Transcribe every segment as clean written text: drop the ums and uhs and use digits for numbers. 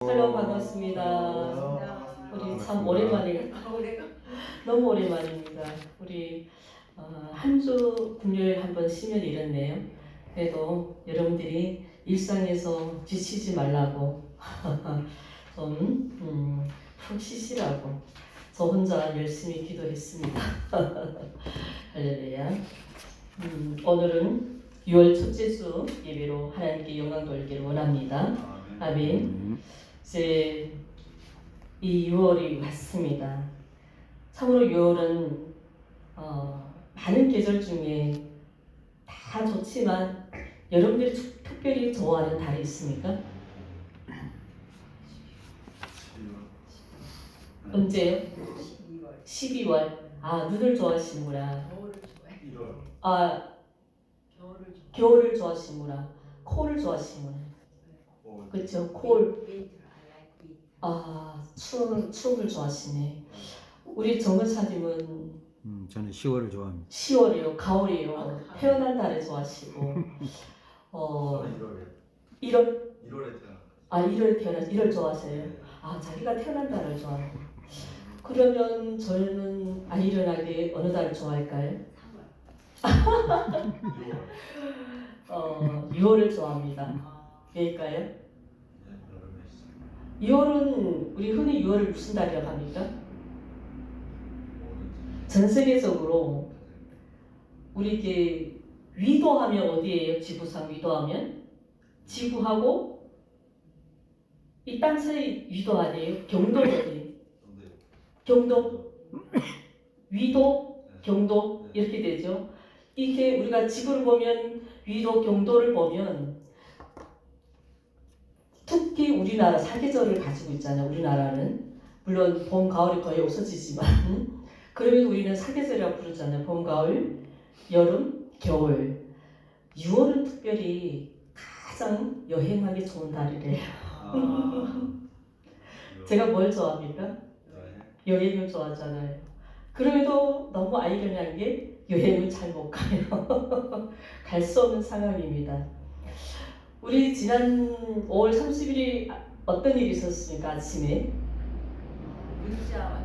샬롬 반갑습니다. 우리 참 오랜만에 너무 오랜만입니다. 우리 한 주 금요일 한번 쉬면 이랬네요. 그래도 여러분들이 일상에서 지치지 말라고 좀 푹 쉬시라고 저 혼자 열심히 기도했습니다. 할렐루야. 오늘은 6월 첫째 주 예배로 하나님께 영광 돌리기를 원합니다. 아멘. 이제 이 6월이 왔습니다. 참으로 6월은 많은 계절 중에 다 좋지만 여러분들이 특별히 좋아하는 달이 있습니까? 언제요? 12월. 아, 눈을 좋아하시는구나. 아, 겨울을 좋아하시는구나. 코를 좋아하시는구나. 그렇죠? 콜. 아, 추움을 좋아하시네. 우리 정근사님은 저는 10월을 좋아합니다. 10월이요, 가을이요. 태어난 달을 좋아하시고, 1월? 1월에 태어났어요. 아, 1월 좋아하세요. 아, 자기가 태어난 달을 좋아해요. 그러면 저는 아이러나게 어느 달을 좋아할까요? 6월을 좋아합니다. 왜일까요? 6월은 우리 흔히 6월을 무슨 달이라고 합니까? 전 세계적으로 우리 이게 위도하면 어디예요? 지구상 위도하면 지구하고 이 땅 사이 위도 아니에요? 경도 어디? 경도, 위도, 경도 이렇게 되죠. 이게 우리가 지구를 보면 위도, 경도를 보면 특히 우리나라 사계절을 가지고 있잖아요. 우리나라는 물론 봄, 가을이 거의 없어지지만 그럼에도 우리는 사계절이라고 부르잖아요. 봄, 가을, 여름, 겨울. 6월은 특별히 가장 여행하기 좋은 달이래요. 제가 뭘 좋아합니까? 여행을 좋아하잖아요. 그럼에도 너무 아이러니한 게 여행을 잘 못 가요. 갈 수 없는 상황입니다. 우리 지난 5월 30일이 어떤 일이 있었습니까? 아침에? 문자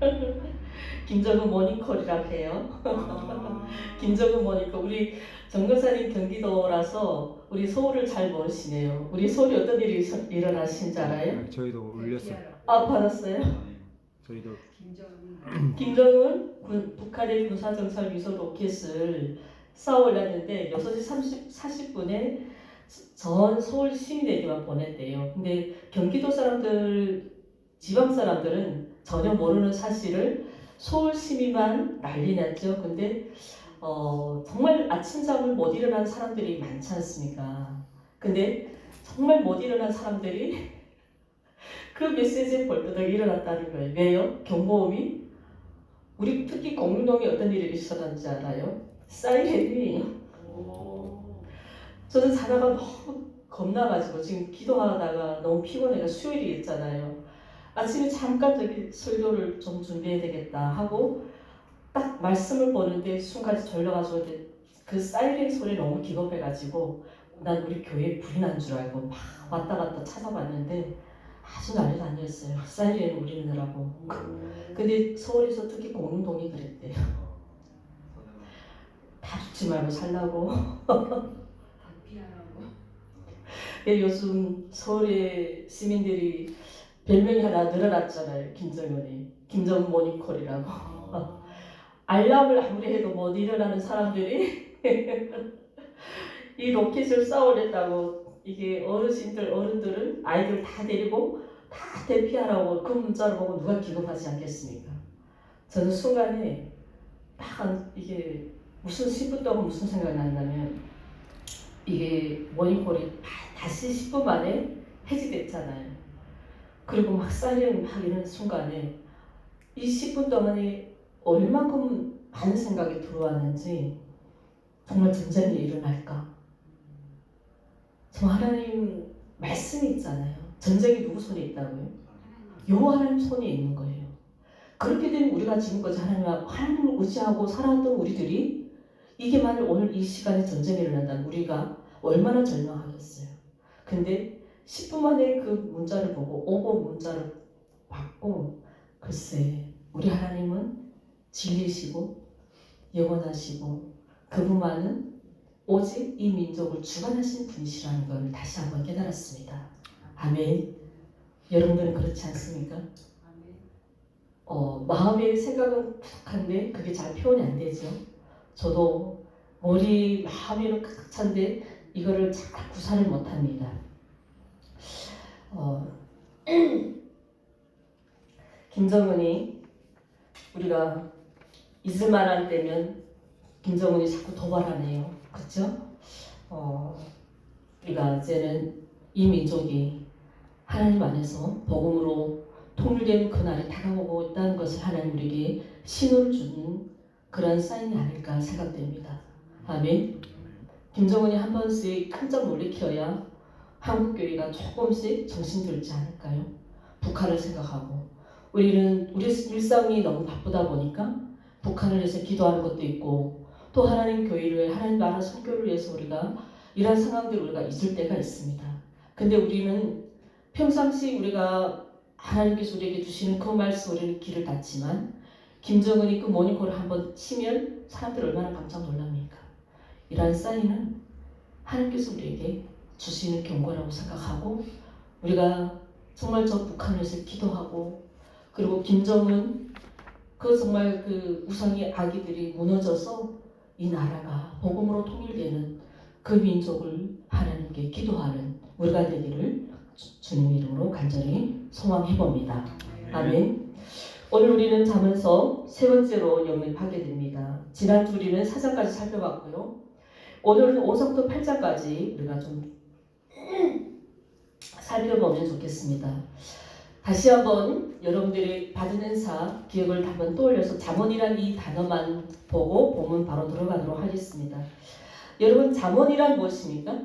왔나? 김정은 모닝콜이라고 해요. 김정은 모닝콜. 우리 정근사님 경기도라서 우리 서울을 잘 모르시네요. 우리 서울에 어떤 일이 일어나신 줄 알아요? 저희도 올렸어요. 아, 받았어요? 저희도 김정은 북한의 군사정찰 위성 로켓을 쌓아 올렸는데 6시 40분에 전 서울 시민에게만 보냈대요. 근데 경기도 사람들, 지방 사람들은 전혀 모르는 사실을 서울 시민만 난리 났죠. 근데 정말 아침잠을 못 일어난 사람들이 많지 않습니까? 근데 정말 못 일어난 사람들이 그 메시지에 벌떡 일어났다는 거예요. 왜요? 경보음이 우리 특히 공릉동에 어떤 일이 있었는지 알아요? 사이렌이 저는 자다가 너무 겁나가지고 지금 기도하다가 너무 피곤해가 수요일이 있잖아요. 아침에 잠깐 저기 설교를 좀 준비해야 되겠다 하고 딱 말씀을 보는데 순간 졸려가지고 그 사이렌 소리에 너무 기겁해가지고 난 우리 교회에 불이 난 줄 알고 막 왔다 갔다 찾아봤는데 아주 난리도 아니었어요. 사이렌 울리느라고. 근데 서울에서 특히 공릉동이 그랬대요. 다 죽지 말고 살라고. 요즘 서울의 시민들이 별명이 하나 늘어났잖아요. 김정은이. 김정은 모닝콜이라고. 알람을 아무리 해도 못 일어나는 사람들이 이 로켓을 쌓아 올렸다고. 이게 어른들은 아이들 다 데리고 다 대피하라고 그 문자를 보고 누가 기겁하지 않겠습니까? 저는 순간에 딱 이게 무슨 10분 동안 무슨 생각이 났냐면 이게 모닝콜이 다시 10분 만에 해지됐잖아요. 그리고 막 사이렌 막 이런 순간에 이 10분 동안에 얼마큼 많은 생각이 들어왔는지 정말 전쟁이 일어날까? 정말 하나님 말씀이 있잖아요. 전쟁이 누구 손에 있다고요? 여호와 하나님 손에 있는 거예요. 그렇게 되면 우리가 지금까지 하나님을 의지하고 살아왔던 우리들이 이게 만약 오늘 이 시간에 전쟁이 일어난다면 우리가 얼마나 절망하겠어요. 근데 10분 만에 그 문자를 보고 오고 문자를 받고 글쎄 우리 하나님은 진리시고 영원하시고 그분만은 오직 이 민족을 주관하신 분이시라는 걸 다시 한번 깨달았습니다. 아멘. 여러분들은 그렇지 않습니까? 마음의 생각은 부족한데 그게 잘 표현이 안 되죠. 저도 마음에는 가득 찬데 이거를 잘 구사를 못합니다. 김정은이 우리가 있을 만한 때면 김정은이 자꾸 도발하네요. 그렇죠? 우리가 이제는 이 민족이 하나님 안에서 복음으로 통일되는 그날이 다가오고 있다는 것을 하나님 우리에게 신호를 주는 그런 사인이 아닐까 생각됩니다. 아멘. 김정은이 한 번씩 깜짝 놀래켜야 한국교회가 조금씩 정신 들지 않을까요? 북한을 생각하고 우리는 우리 일상이 너무 바쁘다 보니까 북한을 위해서 기도하는 것도 있고 또 하나님 교회를 하나님 나라 선교를 위해서 우리가 이런 상황들 우리가 있을 때가 있습니다. 근데 우리는 평상시 우리가 하나님께서 우리에게 주시는 그 말씀 우리는 귀를 닫지만 김정은이 그 모니터를 한번 치면 사람들이 얼마나 깜짝 놀랍니까? 이러한 사인은 하나님께서 우리에게 주시는 경고라고 생각하고 우리가 정말 저 북한을 위해서 기도하고 그리고 김정은 그 정말 그 우상의 아기들이 무너져서 이 나라가 복음으로 통일되는 그 민족을 하나님께 기도하는 우리가 되기를 주님 이름으로 간절히 소망해 봅니다. 아멘. 오늘 우리는 잠언서 세 번째로 영입하게 됩니다. 지난주 우리는 4장까지 살펴봤고요. 오늘은 5장부터 8장까지 우리가 좀 살펴보면 좋겠습니다. 다시 한번 여러분들이 받은 은사 기억을 한번 떠올려서 잠언이란 이 단어만 보고 본문 바로 들어가도록 하겠습니다. 여러분 잠언이란 무엇입니까?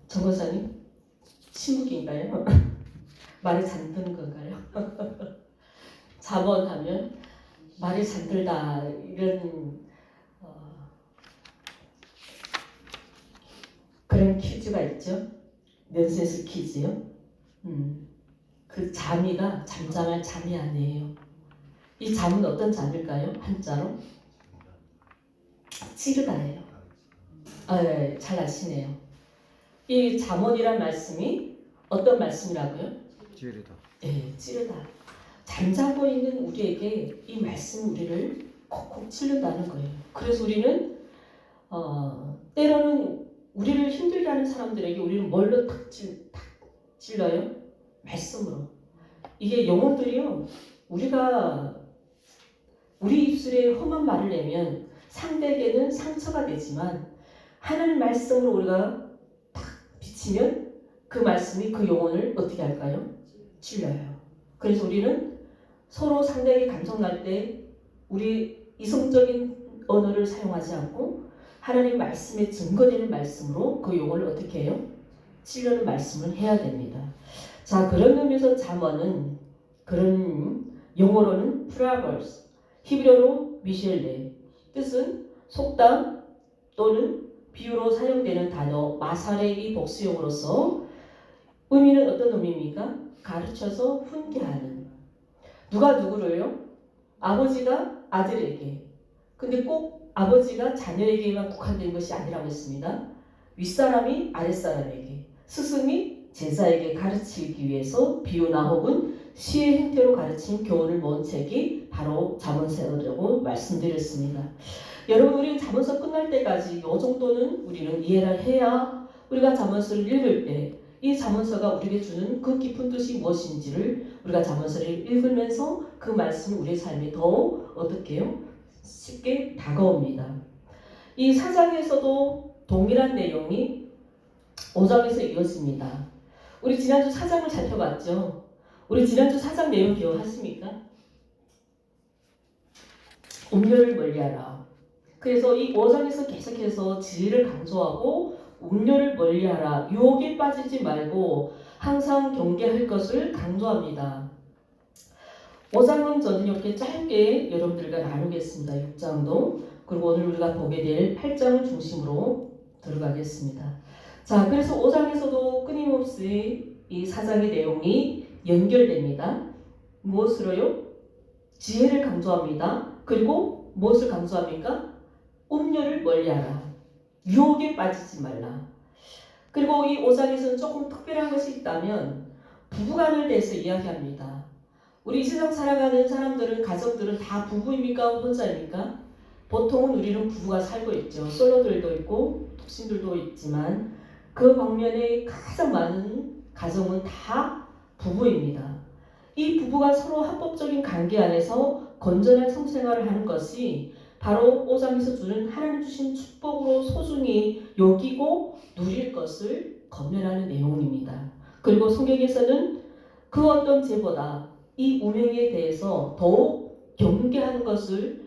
정거사님? 신문기인가요? 말이 잠드는 건가요? 잠언하면 말이 잠들다 이런 그런 퀴즈가 있죠. 넌센스 퀴즈요. 그 잠이가 잠잠할 잠이 아니에요. 이 잠은 어떤 잠일까요? 한자로 찌르다예요. 네, 잘 아시네요. 이 잠언이란 말씀이 어떤 말씀이라고요? 찌르다. 네, 찌르다. 잠자고 있는 우리에게 이 말씀 우리를 콕콕 찌른다는 거예요. 그래서 우리는 때로는 우리를 힘들게 하는 사람들에게 우리는 뭘로 탁 찔러요? 말씀으로. 이게 영혼들이요. 우리가 우리 입술에 험한 말을 내면 상대에게는 상처가 되지만 하나님 말씀으로 우리가 탁 비치면 그 말씀이 그 영혼을 어떻게 할까요? 찔러요. 그래서 우리는 서로 상대에게 감정 날 때 우리 이성적인 언어를 사용하지 않고 하나님 말씀에 증거되는 말씀으로 그 용어를 어떻게 해요? 찌르는 말씀을 해야 됩니다. 자, 그런 의미에서 잠언은 그런 용어로는 프라버스, 히브리어로 미셸레, 뜻은 속담 또는 비유로 사용되는 단어 마살의 이 복수용어로서 의미는 어떤 의미입니까? 가르쳐서 훈계하는. 누가 누구를요? 아버지가 아들에게. 근데 꼭 아버지가 자녀에게만 국한된 것이 아니라고 했습니다. 윗사람이 아랫사람에게, 스승이 제자에게 가르치기 위해서 비유나 혹은 시의 형태로 가르친 교훈을 모은 책이 바로 잠언서라고 말씀드렸습니다. 여러분, 우리는 잠언서 끝날 때까지 이 정도는 우리는 이해를 해야 우리가 잠언서를 읽을 때 이 잠언서가 우리에게 주는 그 깊은 뜻이 무엇인지를 우리가 잠언서를 읽으면서 그 말씀이 우리의 삶에 더 어떻게 해요? 쉽게 다가옵니다. 이 4장에서도 동일한 내용이 5장에서 이어집니다. 우리 지난주 4장을 살펴봤죠? 우리 지난주 4장 내용 기억하십니까? 음료를 멀리하라. 그래서 이 5장에서 계속해서 진리를 강조하고 음료를 멀리하라. 유혹에 빠지지 말고 항상 경계할 것을 강조합니다. 5장은 저는 이렇게 짧게 여러분들과 나누겠습니다. 6장도. 그리고 오늘 우리가 보게 될 8장을 중심으로 들어가겠습니다. 자, 그래서 5장에서도 끊임없이 이 4장의 내용이 연결됩니다. 무엇으로요? 지혜를 강조합니다. 그리고 무엇을 강조합니까? 음료를 멀리하라. 유혹에 빠지지 말라. 그리고 이 5장에서는 조금 특별한 것이 있다면 부부간을 대해서 이야기합니다. 우리 이 세상 살아가는 사람들은, 가족들은 다 부부입니까? 혼자입니까? 보통은 우리는 부부가 살고 있죠. 솔로들도 있고 독신들도 있지만 그 방면에 가장 많은 가정은 다 부부입니다. 이 부부가 서로 합법적인 관계 안에서 건전한 성생활을 하는 것이 바로 5장에서 주는 하나님 주신 축복으로 소중히 여기고 누릴 것을 권면하는 내용입니다. 그리고 성경에서는 그 어떤 죄보다 이 운명에 대해서 더욱 경계하는 것을,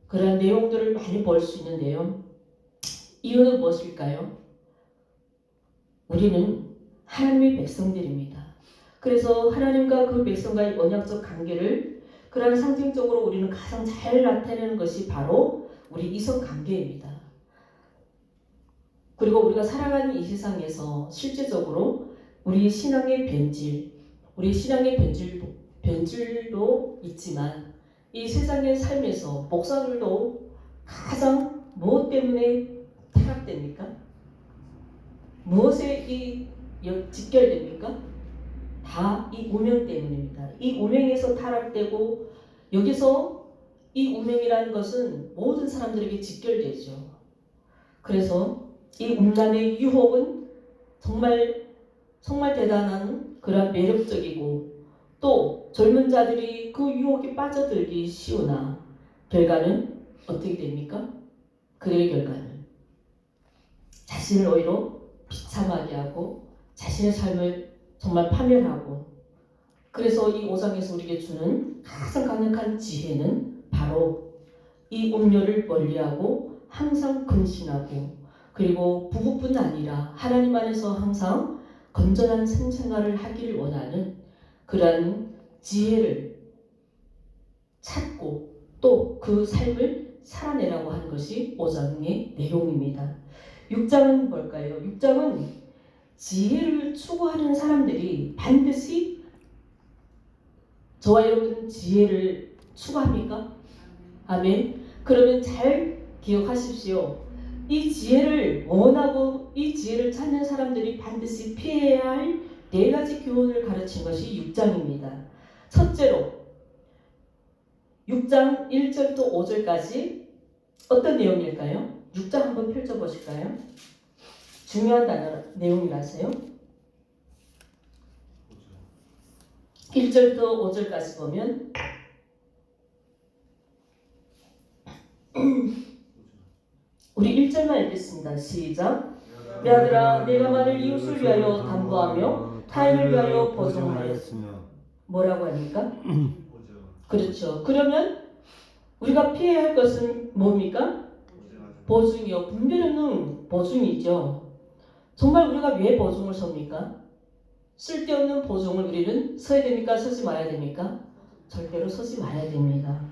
그런 내용들을 많이 볼 수 있는데요. 이유는 무엇일까요? 우리는 하나님의 백성들입니다. 그래서 하나님과 그 백성과의 언약적 관계를, 그런 상징적으로 우리는 가장 잘 나타내는 것이 바로 우리 이성 관계입니다. 그리고 우리가 살아가는 이 세상에서 실제적으로 우리 신앙의 변질, 우리 신앙의 변질도 있지만 이 세상의 삶에서 목사들도 가장 무엇 때문에 타락됩니까? 무엇에 직결됩니까? 다 이 운명 때문입니다. 이 운명에서 타락되고, 여기서 이 운명이라는 것은 모든 사람들에게 직결되죠. 그래서 이 음란의 유혹은 정말 대단한 그런 매력적이고, 또 젊은 자들이 그 유혹에 빠져들기 쉬우나 결과는 어떻게 됩니까? 그들의 결과는 자신을 오히려 비참하게 하고 자신의 삶을 정말 파멸하고, 그래서 이 5장에서 우리에게 주는 가장 강력한 지혜는 바로 이 음료를 멀리하고 항상 근신하고, 그리고 부부뿐 아니라 하나님 안에서 항상 건전한 생생활을 하기를 원하는 그런 지혜를 찾고 또 그 삶을 살아내라고 하는 것이 5장의 내용입니다. 6장은 뭘까요? 6장은 지혜를 추구하는 사람들이 반드시, 저와 여러분 지혜를 추구합니까? 아멘. 그러면 잘 기억하십시오. 이 지혜를 원하고 이 지혜를 찾는 사람들이 반드시 피해야 할 4가지 교훈을 가르친 것이 6장입니다. 첫째로 6장 1절부터 5절까지 어떤 내용일까요? 6장 한번 펼쳐보실까요? 중요한 내용이라서요. 1절부터 5절까지 보면 우리 1절만 읽겠습니다. 시작. 내 아들아, 내가 만일 이웃을 위하여 담보하며 타인을 위하여 보증하였으며. 뭐라고 합니까? 그렇죠. 그러면 우리가 피해야 할 것은 뭡니까? 보증이요. 분별 없는 보증이죠. 정말 우리가 왜 보증을 섭니까? 쓸데없는 보증을 우리는 서야 됩니까? 서지 말아야 됩니까? 절대로 서지 말아야 됩니다.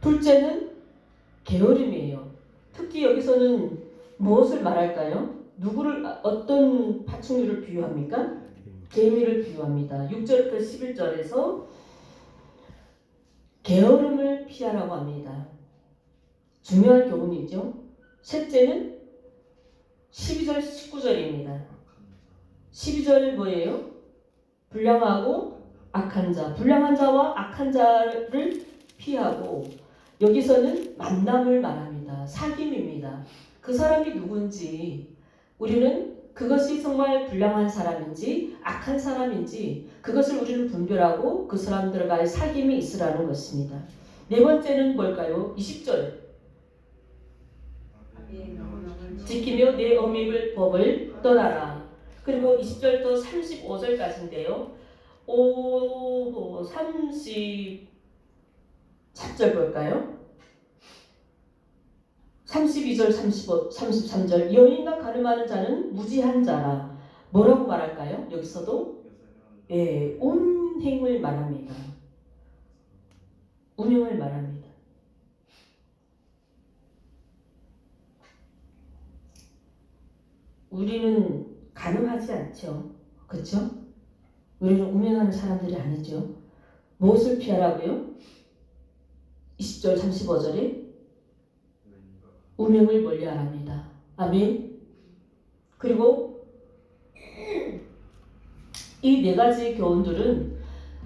둘째는 게으름이에요. 특히 여기서는 무엇을 말할까요? 누구를, 어떤 파충류를 비유합니까? 개미를 비유합니다. 6절부터 11절에서 게으름을 피하라고 합니다. 중요한 교훈이죠. 셋째는 12절, 19절입니다. 12절 뭐예요? 불량하고 악한 자, 불량한 자와 악한 자를 피하고, 여기서는 만남을 말합니다. 사귐입니다. 그 사람이 누군지, 우리는 그것이 정말 불량한 사람인지 악한 사람인지 그것을 우리는 분별하고 그 사람들과의 사귐이 있으라는 것입니다. 네 번째는 뭘까요? 20절. 지키며 내 어미의 법을 떠나라. 그리고 20절부터 35절까지인데요. 33절 볼까요? 32절, 35, 33절. 여인과 가늠하는 자는 무지한 자라. 뭐라고 말할까요? 여기서도 운행을 말합니다. 운행을 말합니다. 우리는 가능하지 않죠. 그렇죠? 우리는 우명하는 사람들이 아니죠. 무엇을 피하라고요? 20절 35절에 우명을 멀리하랍니다. 아멘. 그리고 이 네 가지 교훈들은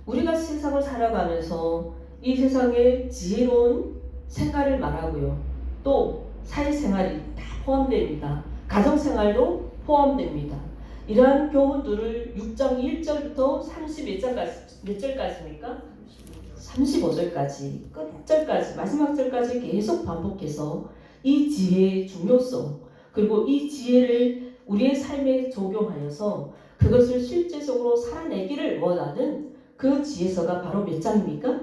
우리가 세상을 살아가면서 이 세상의 지혜로운 생활을 말하고요. 또 사회생활이 다 포함됩니다. 가정생활도 포함됩니다. 이러한 교훈들을 6장 1절부터 몇 절까지입니까? 35절까지 끝절까지 마지막 절까지 계속 반복해서 이 지혜의 중요성 그리고 이 지혜를 우리의 삶에 적용하여서 그것을 실제적으로 살아내기를 원하는 그 지혜서가 바로 몇 장입니까?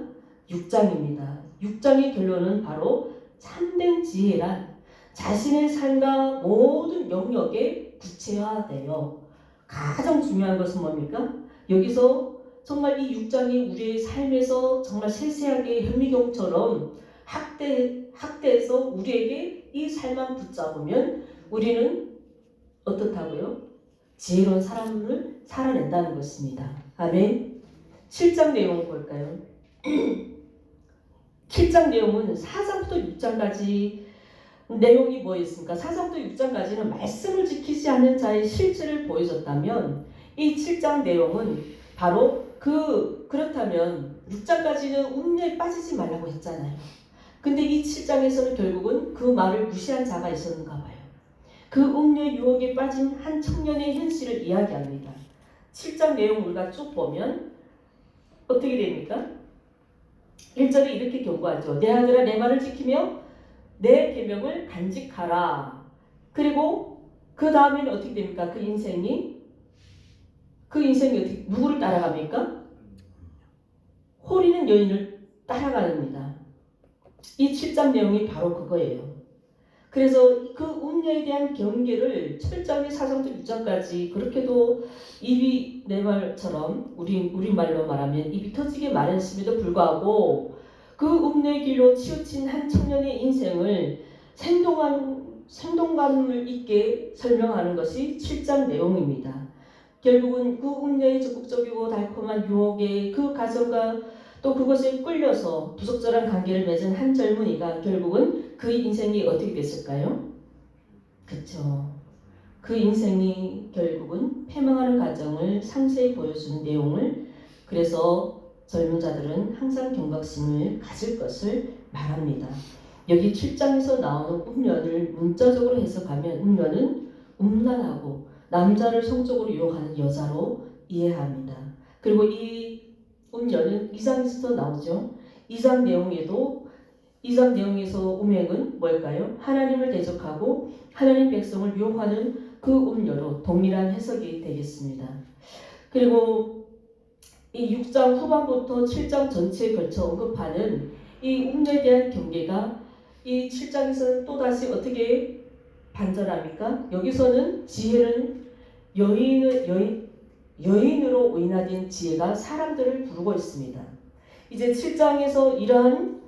6장입니다. 6장의 결론은 바로 참된 지혜란 자신의 삶과 모든 영역에 구체화되어 가장 중요한 것은 뭡니까? 여기서 정말 이 6장이 우리의 삶에서 정말 세세하게 현미경처럼 학대해서 우리에게 이 삶만 붙잡으면 우리는 어떻다고요? 지혜로운 사람을 살아낸다는 것입니다. 아멘. 7장 내용을 볼까요? 7장 내용은 4장부터 6장까지 내용이 뭐였습니까? 4장부터 6장까지는 말씀을 지키지 않는 자의 실체를 보여줬다면 이 7장 내용은 바로 그렇다면 6장까지는 음녀에 빠지지 말라고 했잖아요. 근데 이 7장에서는 결국은 그 말을 무시한 자가 있었는가 봐요. 그 음녀의 유혹에 빠진 한 청년의 현실을 이야기합니다. 7장 내용 우리가 쭉 보면 어떻게 됩니까? 1절에 이렇게 경고하죠. 내 아들아 내 말을 지키며 내 계명을 간직하라. 그리고 그 다음에는 어떻게 됩니까? 그 인생이 어떻게 누구를 따라갑니까? 호리는 여인을 따라갑니다. 이 7장 내용이 바로 그거예요. 그래서 그 음녀에 대한 경계를 7장에 4장부터 6장까지 그렇게도 입이 내 말처럼 우리말로 말하면 입이 터지게 말했음에도 불구하고 그 음녀의 길로 치우친 한 청년의 인생을 생동감을 있게 설명하는 것이 7장 내용입니다. 결국은 그 음녀의 적극적이고 달콤한 유혹에 그 가정과 또 그것에 끌려서 부적절한 관계를 맺은 한 젊은이가 결국은 그 인생이 어떻게 됐을까요? 그렇죠. 그 인생이 결국은 패망하는 과정을 상세히 보여주는 내용을 그래서 젊은 자들은 항상 경각심을 가질 것을 말합니다. 여기 7장에서 나오는 음녀를 문자적으로 해석하면 음녀는 음란하고 남자를 성적으로 유혹하는 여자로 이해합니다. 그리고 이 음녀는 2장에서 나오죠. 2장 내용에서 음행은 뭘까요? 하나님을 대적하고 하나님 백성을 유혹하는 그 음녀로 동일한 해석이 되겠습니다. 그리고 이 6장 후반부터 7장 전체에 걸쳐 언급하는 이 음녀에 대한 경계가 이 7장에서는 또다시 어떻게 반전합니까? 여기서는 지혜는 여인으로 의인화된 지혜가 사람들을 부르고 있습니다. 이제 7장에서 이러한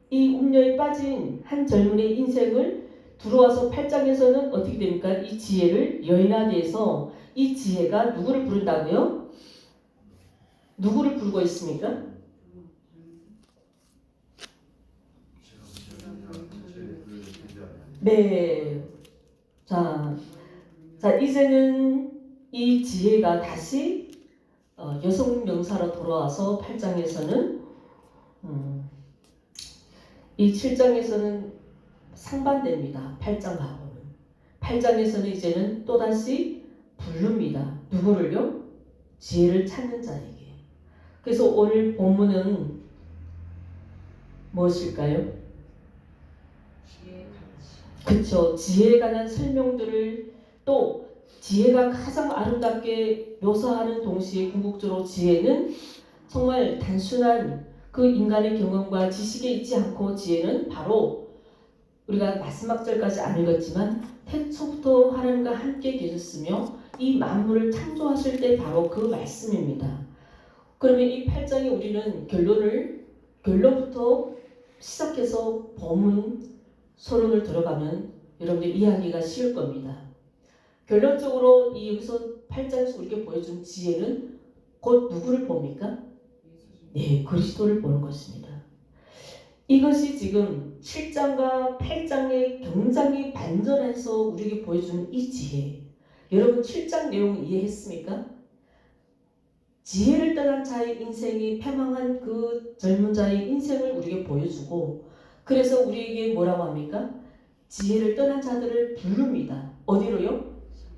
이 음녀에 빠진 한 젊은이의 인생을 들어와서 8장에서는 어떻게 됩니까? 이 지혜를 여인화돼서 이 지혜가 누구를 부른다고요? 누구를 부르고 있습니까? 네. 자, 이제는 이 지혜가 다시 여성 명사로 돌아와서 8장에서는 이 7장에서는 상반됩니다. 8장하고는. 8장에서는 이제는 또다시 부릅니다. 누구를요? 지혜를 찾는 자에게. 그래서 오늘 본문은 무엇일까요? 그쵸. 지혜에 관한 설명들을 또 지혜가 가장 아름답게 묘사하는 동시에 궁극적으로 지혜는 정말 단순한 그 인간의 경험과 지식에 있지 않고 지혜는 바로 우리가 마지막 절까지 안 읽었지만 태초부터 하나님과 함께 계셨으며 이 만물을 창조하실 때 바로 그 말씀입니다. 그러면 이 8장에 우리는 결론부터 시작해서 본문 서론을 들어가면 여러분들 이해하기가 쉬울 겁니다. 결론적으로 이 여기서 8장에서 우리에게 보여준 지혜는 곧 누구를 봅니까? 네, 그리스도를 보는 것입니다. 이것이 지금 7장과 8장의 굉장히 반전해서 우리에게 보여주는 이 지혜. 여러분 7장 내용 이해했습니까? 지혜를 떠난 자의 인생이 패망한 그 젊은 자의 인생을 우리에게 보여주고, 그래서 우리에게 뭐라고 합니까? 지혜를 떠난 자들을 부릅니다. 어디로요?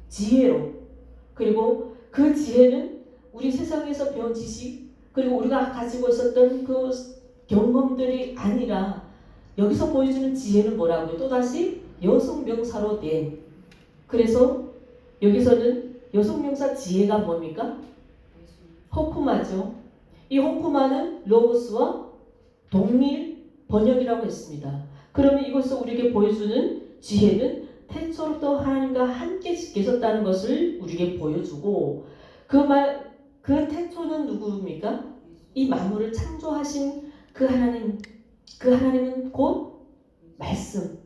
지혜로. 그리고 그 지혜는 우리 세상에서 배운 지식, 그리고 우리가 가지고 있었던 그 경험들이 아니라 여기서 보여주는 지혜는 뭐라고요? 또다시 여성명사로 된. 그래서 여기서는 여성명사 지혜가 뭡니까? 호쿠마죠. 이 호쿠마는 로고스와 동일 번역이라고 했습니다. 그러면 이것을 우리에게 보여주는 지혜는 태초부터 하나님과 함께 계셨다는 것을 우리에게 보여주고, 그 태초는 누구입니까? 이 만물을 창조하신 그 하나님은 곧 말씀.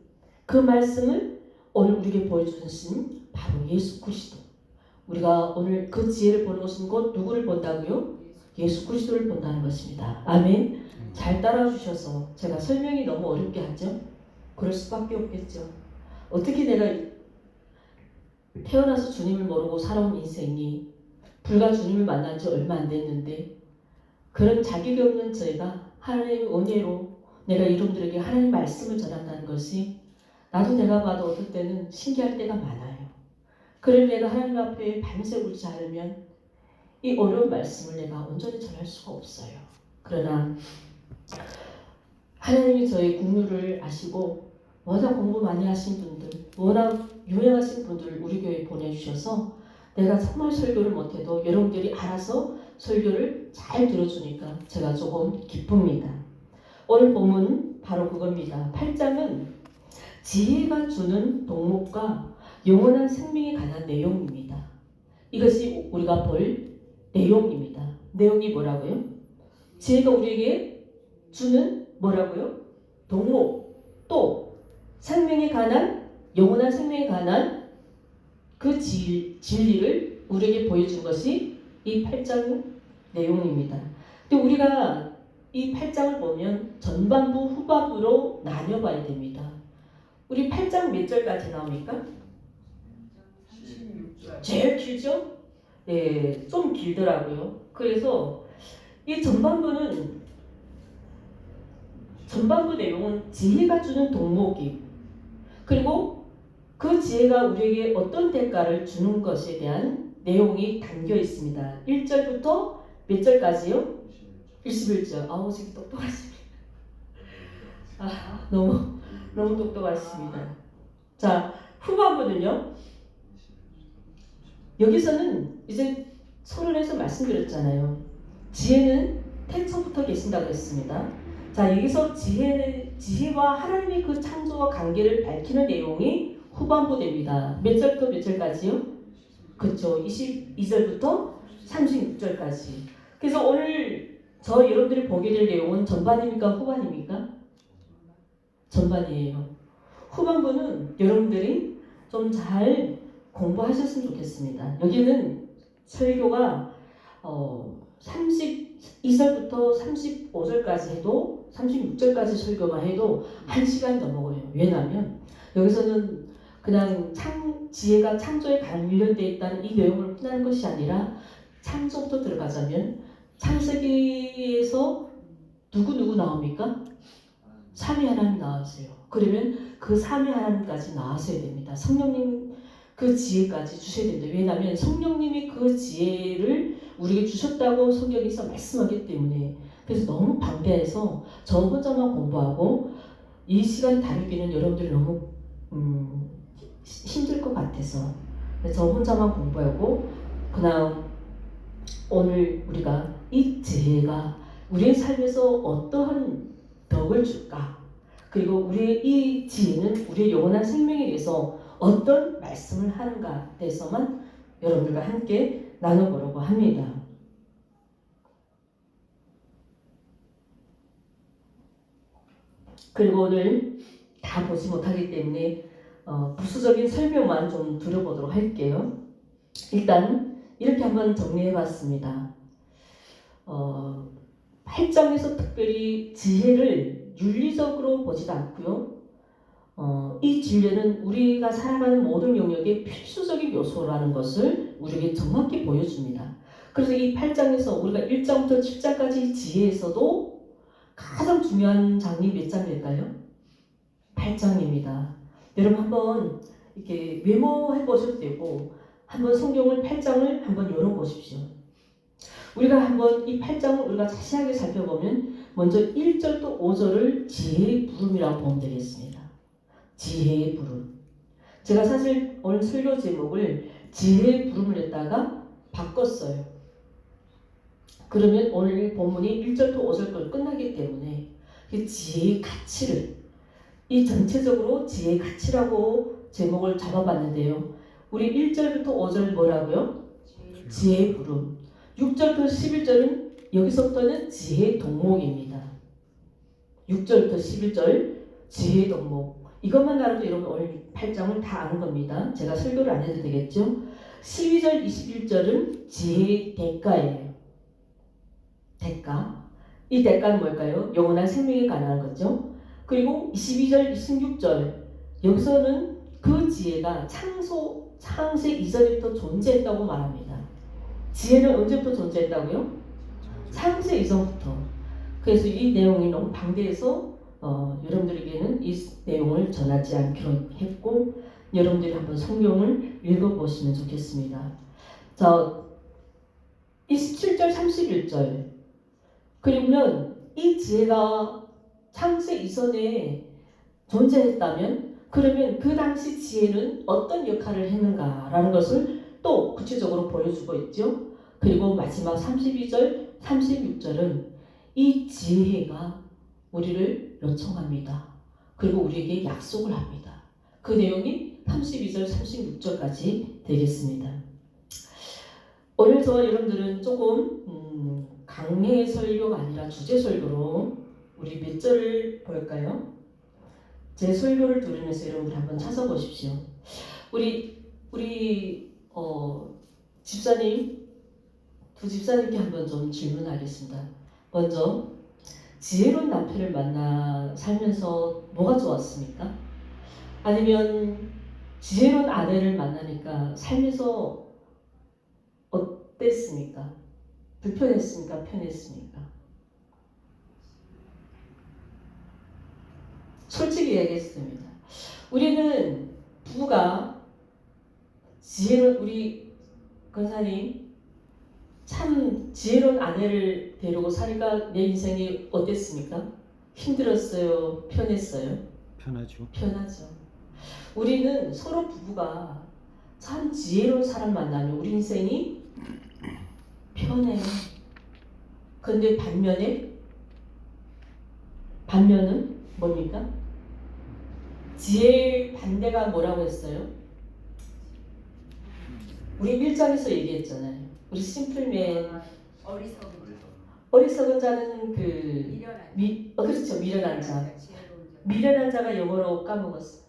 그 말씀을 오늘 우리에게 보여주신 바로 예수 그리스도. 우리가 오늘 그 지혜를 보는 것은 곧 누구를 본다고요? 예수 그리스도를 본다는 것입니다. 아멘. 잘 따라와 주셔서 제가 설명이 너무 어렵게 하죠? 그럴 수밖에 없겠죠. 어떻게 내가 태어나서 주님을 모르고 살아온 인생이 불과 주님을 만난 지 얼마 안 됐는데, 그런 자격이 없는 저희가 하나님의 은혜로 내가 이분들에게 하나님의 말씀을 전한다는 것이, 나도 내가 봐도 어떨 때는 신기할 때가 많아요. 그러니 내가 하나님 앞에 밤새 울지 않으면 이 어려운 말씀을 내가 온전히 전할 수가 없어요. 그러나 하나님이 저의 국률을 아시고 워낙 공부 많이 하신 분들, 워낙 유명하신 분들 우리 교회에 보내주셔서 내가 정말 설교를 못해도 여러분들이 알아서 설교를 잘 들어주니까 제가 조금 기쁩니다. 오늘 본문 바로 그겁니다. 8장은 지혜가 주는 동목과 영원한 생명에 관한 내용입니다. 이것이 우리가 볼 내용입니다. 내용이 뭐라고요? 지혜가 우리에게 주는 뭐라고요? 동목, 또 생명에 관한, 영원한 생명에 관한 그 진리를 우리에게 보여준 것이 이 8장 내용입니다. 근데 우리가 이 8장을 보면 전반부, 후반부로 나뉘어봐야 됩니다. 우리 8장 몇 절까지 나옵니까? 제일 길죠? 네, 좀 길더라고요. 그래서 이 전반부 내용은 지혜가 주는 동목이, 그리고 그 지혜가 우리에게 어떤 대가를 주는 것에 대한 내용이 담겨 있습니다. 1절부터 몇 절까지요? 21절. 아우, 지금 똑똑하십니다. 너무 똑똑하십니다. 자, 후반부는요. 여기서는 이제 서론에서 말씀드렸잖아요. 지혜는 태초부터 계신다고 했습니다. 자, 여기서 지혜와 하나님의 그 창조와 관계를 밝히는 내용이 후반부 됩니다. 몇 절부터 몇 절까지요? 그렇죠. 22절부터 36절까지. 그래서 오늘 여러분들이 보게 될 내용은 전반입니까? 후반입니까? 전반이에요. 후반부는 여러분들이 좀 잘 공부하셨으면 좋겠습니다. 여기는 설교가 32절부터 35절까지 해도, 36절까지 설교만 해도 1시간이 넘어가요. 왜냐하면 여기서는 그냥 지혜가 창조에 관련되어 있다는 이 내용을 푸는 것이 아니라, 창조부터 들어가자면 창세기에서 누구 나옵니까? 삼위 하나님 나왔어요. 그러면 그 삼위 하나님까지 나왔어야 됩니다. 성령님 그 지혜까지 주셔야 됩니다. 왜냐하면 성령님이 그 지혜를 우리에게 주셨다고 성경에서 말씀하기 때문에. 그래서 너무 방대해서 저 혼자만 공부하고 이 시간 다루기는 여러분들이 너무 힘들 것 같아서 저 혼자만 공부하고, 그냥 오늘 우리가 이 지혜가 우리의 삶에서 어떠한 덕을 줄까, 그리고 우리의 이 지혜는 우리의 영원한 생명에 대해서 어떤 말씀을 하는가 대해서만 여러분들과 함께 나눠보려고 합니다. 그리고 오늘 다 보지 못하기 때문에 부수적인 설명만 좀 들어보도록 할게요. 일단 이렇게 한번 정리해봤습니다. 8장에서 특별히 지혜를 윤리적으로 보지도 않고요. 이 진리는 우리가 살아가는 모든 영역의 필수적인 요소라는 것을 우리에게 정확히 보여줍니다. 그래서 이 8장에서 우리가 1장부터 7장까지 지혜에서도 가장 중요한 장이 몇 장일까요? 8장입니다. 여러분 한번 이렇게 메모해 보셔도 되고 한번 성경을 8장을 한번 열어보십시오. 우리가 한번 이 8장을 우리가 자세하게 살펴보면 먼저 1절부터 5절을 지혜의 부름이라고 보면 되겠습니다. 지혜의 부름. 제가 사실 오늘 설교 제목을 지혜의 부름을 했다가 바꿨어요. 그러면 오늘 본문이 1절부터 5절까지 끝나기 때문에 지혜의 가치를 이 전체적으로 지혜의 가치라고 제목을 잡아봤는데요. 우리 1절부터 5절 뭐라고요? 지혜의 부름. 6절부터 11절은 여기서부터는 지혜의 동목입니다. 6절부터 11절 지혜의 동목. 이것만 알아도 여러분 오늘 8장을 다 아는 겁니다. 제가 설교를 안 해도 되겠죠? 12절 21절은 지혜의 대가예요. 대가. 이 대가는 뭘까요? 영원한 생명에 관한 거죠. 그리고 22절 26절 여기서는 그 지혜가 창세 이전부터 존재했다고 말합니다. 지혜는 언제부터 존재했다고요? 창세 이전부터. 그래서 이 내용이 너무 방대해서 여러분들에게는 이 내용을 전하지 않기로 했고 여러분들이 한번 성경을 읽어보시면 좋겠습니다. 자, 27절 31절 그러면 이 지혜가 창세 이전에 존재했다면 그러면 그 당시 지혜는 어떤 역할을 했는가라는 것을 또 구체적으로 보여주고 있죠. 그리고 마지막 32절 36절은 이 지혜가 우리를 요청합니다. 그리고 우리에게 약속을 합니다. 그 내용이 32절 36절까지 되겠습니다. 오늘 저와 여러분들은 조금 강의 설교가 아니라 주제 설교로 우리 몇 절을 볼까요? 제 설교를 들으면서 여러분들 한번 찾아보십시오. 우리 집사님 두 집사님께 한번 좀 질문하겠습니다. 먼저 지혜로운 남편을 만나 살면서 뭐가 좋았습니까? 아니면 지혜로운 아내를 만나니까 살면서 어땠습니까? 불편했습니까? 편했습니까? 솔직히 얘기했습니다. 우리는 부부가 지혜로운 우리 권사님 참 지혜로운 아내를 데리고 사니까 내 인생이 어땠습니까? 힘들었어요? 편했어요? 편하죠. 편하죠. 우리는 서로 부부가 참 지혜로운 사람 만나면 우리 인생이 편해요. 그런데 반면은 뭡니까? 지혜의 반대가 뭐라고 했어요? 우리 1장에서 얘기했잖아요. 우리 심플맨 어리석은 자는 그렇죠. 미련한 자. 미련한 자가 영어로 까먹었어.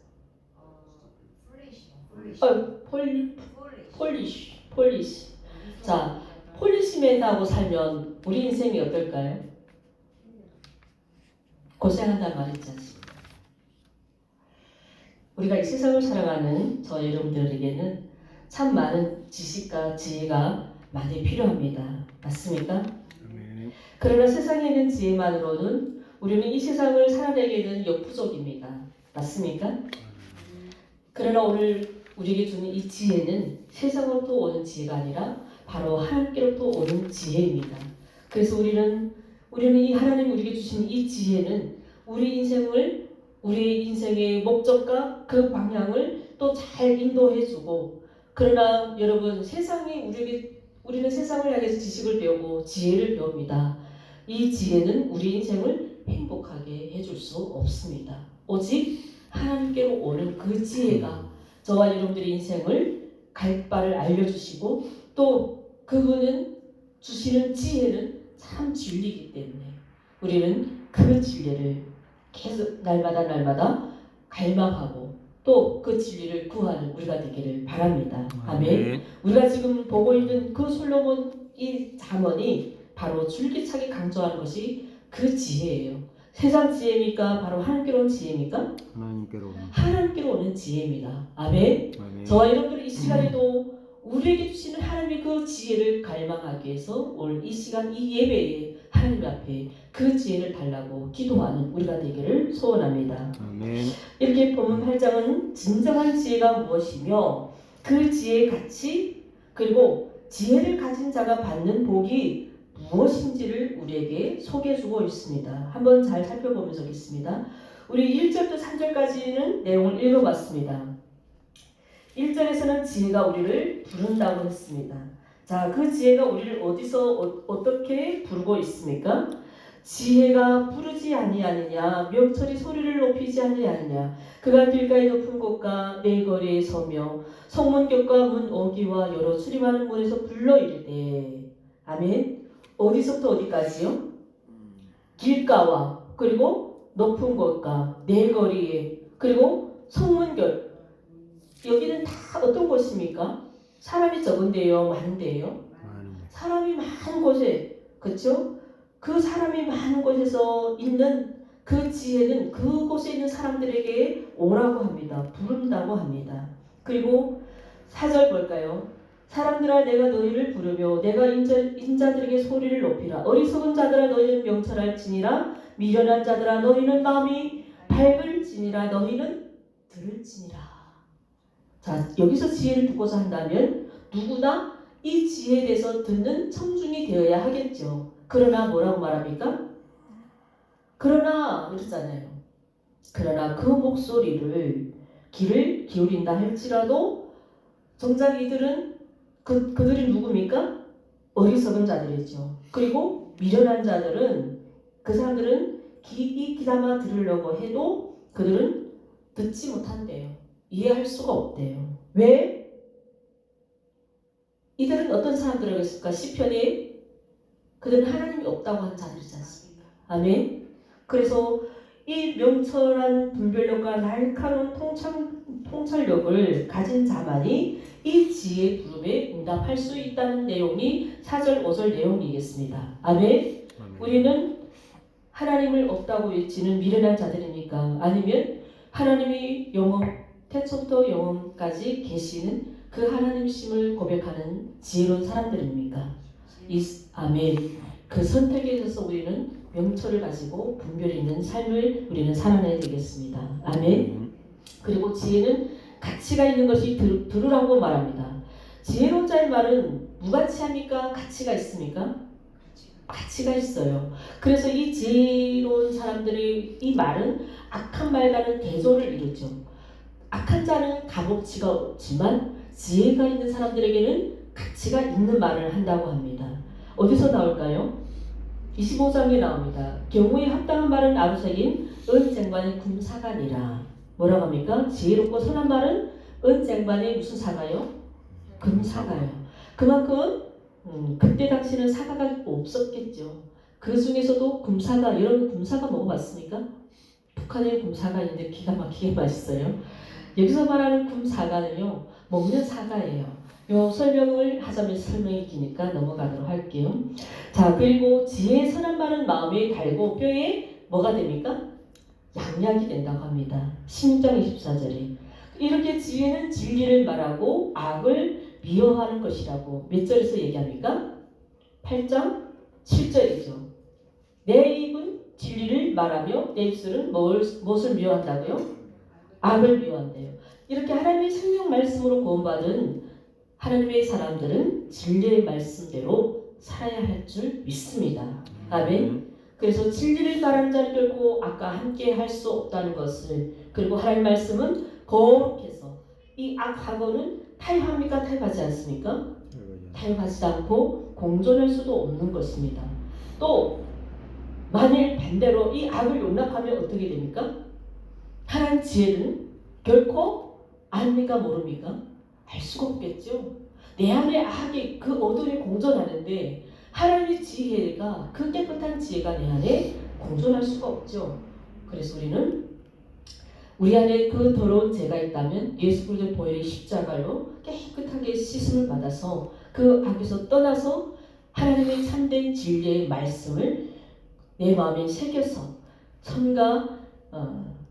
폴리시. 자, 폴리시맨하고 살면 우리 인생이 어떨까요? 고생한단 말 있지 않습니까? 우리가 이 세상을 살아가는 저 여러분들에게는 참 많은 지식과 지혜가 많이 필요합니다. 맞습니까? 그러나 세상에 있는 지혜만으로는 우리는 이 세상을 살아내기에는 역부족입니다. 맞습니까? 그러나 오늘 우리에게 주는 이 지혜는 세상으로부터 오는 지혜가 아니라 바로 하나님께로부터 오는 지혜입니다. 그래서 우리는 이 하나님 우리에게 주신 이 지혜는 우리의 인생의 목적과 그 방향을 또 잘 인도해주고 그러나 여러분 우리는 세상을 향해서 지식을 배우고 지혜를 배웁니다. 이 지혜는 우리 인생을 행복하게 해줄 수 없습니다. 오직 하나님께로 오는 그 지혜가 저와 여러분들의 인생을 갈 바를 알려주시고 또 그분은 주시는 지혜는 참 진리이기 때문에 우리는 그 진리를 계속 날마다 갈망하고 또 그 진리를 구하는 우리가 되기를 바랍니다. 아멘. 우리가 지금 보고 있는 그 솔로몬 이 잠언이 바로 줄기차게 강조하는 것이 그 지혜예요. 세상 지혜입니까? 바로 하나님께로 온 지혜입니까? 하나님께로 오는 하나님께로 오는 지혜입니다. 아멘. 아멘. 저와 여러분들 이 시간에도 우리에게 주시는 하나님의 그 지혜를 갈망하기 위해서 오늘 이 시간 이 예배에 하나님 앞에 그 지혜를 달라고 기도하는 우리가 되기를 소원합니다. 아멘. 이렇게 본문 8장은 진정한 지혜가 무엇이며 그 지혜의 가치 그리고 지혜를 가진 자가 받는 복이 무엇인지를 우리에게 소개해주고 있습니다. 한번 잘 살펴보면서 읽겠습니다. 우리 1절부터 3절까지는 내용을 읽어봤습니다. 1절에서는 지혜가 우리를 부른다고 했습니다. 자, 그 지혜가 우리를 어디서 어떻게 부르고 있습니까? 지혜가 부르지 아니하느냐 명철이 소리를 높이지 아니하느냐 그가 길가의 높은 곳과 내 거리에 서며 성문격과 문 어기와 여러 출입하는 문에서 불러 이르되 아멘. 어디서부터 어디까지요? 길가와 그리고 높은 곳과 내 거리에 그리고 성문결 여기는 다 어떤 곳입니까? 사람이 적은데요, 많은데요. 사람이 많은 곳에, 그렇죠? 그 사람이 많은 곳에서 있는 그 지혜는 그곳에 있는 사람들에게 오라고 합니다. 부른다고 합니다. 그리고 4절 볼까요? 사람들아 내가 너희를 부르며 내가 인자들에게 소리를 높이라. 어리석은 자들아 너희는 명철할지니라. 미련한 자들아 너희는 마음이 밝을지니라. 너희는 들을지니라. 자, 여기서 지혜를 두고자 한다면 누구나 이 지혜에 대해서 듣는 청중이 되어야 하겠죠. 그러나 뭐라고 말합니까? 그러나 그러잖아요. 그러나 그 목소리를 귀를 기울인다 할지라도 정작 이들은 그들이 누굽니까? 어리석은 자들이죠. 그리고 미련한 자들은 그 사람들은 귀담아 들으려고 해도 그들은 듣지 못한대요. 이해할 수가 없대요. 왜? 이들은 어떤 사람들이겠습니까? 시편에 그들은 하나님이 없다고 하는 자들이지 않습니까? 아멘. 그래서 이 명철한 분별력과 날카로운 통찰력을 가진 자만이 이 지혜의 부름에 응답할 수 있다는 내용이 4절 5절 내용이겠습니다. 아멘. 우리는 하나님을 없다고 외치는 미련한 자들입니까? 아니면 하나님이 태초부터 영원까지 계시는 그 하나님심을 고백하는 지혜로운 사람들입니까? 아멘. 그 선택에 있어서 우리는 명철을 가지고 분별이 있는 삶을 우리는 살아내야 되겠습니다. 아멘. 그리고 지혜는 가치가 있는 것이 들으라고 말합니다. 지혜로운 자의 말은 무가치합니까? 가치가 있습니까? 가치가 있어요. 그래서 이 지혜로운 사람들의 이 말은 악한 말과는 대조를 이루죠. 악한 자는 값어치가 없지만 지혜가 있는 사람들에게는 가치가 있는 말을 한다고 합니다. 어디서 나올까요? 25장에 나옵니다. 경우에 합당한 말은 아루새긴 은쟁반의 금사가니라. 뭐라고 합니까? 지혜롭고 선한 말은 은쟁반의 무슨 사가요? 금사가요. 그만큼 그때 당시는 사과가 없었겠죠. 그 중에서도 금사과, 여러분 금사과 먹어봤습니까? 북한에 금사과 있는데 기가 막히게 맛있어요. 여기서 말하는 금사과는요, 먹는 사과예요. 요 설명을 하자면 설명이 기니까 넘어가도록 할게요. 자, 그리고 지혜의 선한 말은 마음에 달고 뼈에 뭐가 됩니까? 양약이 된다고 합니다. 16장 24절에. 이렇게 지혜는 진리를 말하고 악을 미워하는 것이라고 몇 절에서 얘기합니까? 8장 7절이죠. 내 입은 진리를 말하며 내 입술은 무엇을 미워한다고요? 악을 미워한대요. 이렇게 하나님의 생명 말씀으로 구원받은 하나님의 사람들은 진리의 말씀대로 살아야 할 줄 믿습니다. 아멘. 그래서 진리를 말하는 자는 결코 악과 함께 할 수 없다는 것을, 그리고 하나님 말씀은 거룩해서 이 악하고는 타협합니까? 타협하지 않습니까? 타협하지 않고 공존할 수도 없는 것입니다. 또 만일 반대로 이 악을 용납하면 어떻게 됩니까? 하나님 지혜는 결코 압니까? 모릅니까? 알 수가 없겠죠. 내 안에 악이 그 어둠이 공존하는데 하나님의 지혜가, 그 깨끗한 지혜가 내 안에 공존할 수가 없죠. 그래서 우리는 우리 안에 그 더러운 죄가 있다면 예수 그리스도의 보혈의 십자가로 깨끗하게 씻음을 받아서 그 악에서 떠나서 하나님의 참된 진리의 말씀을 내 마음에 새겨서 선과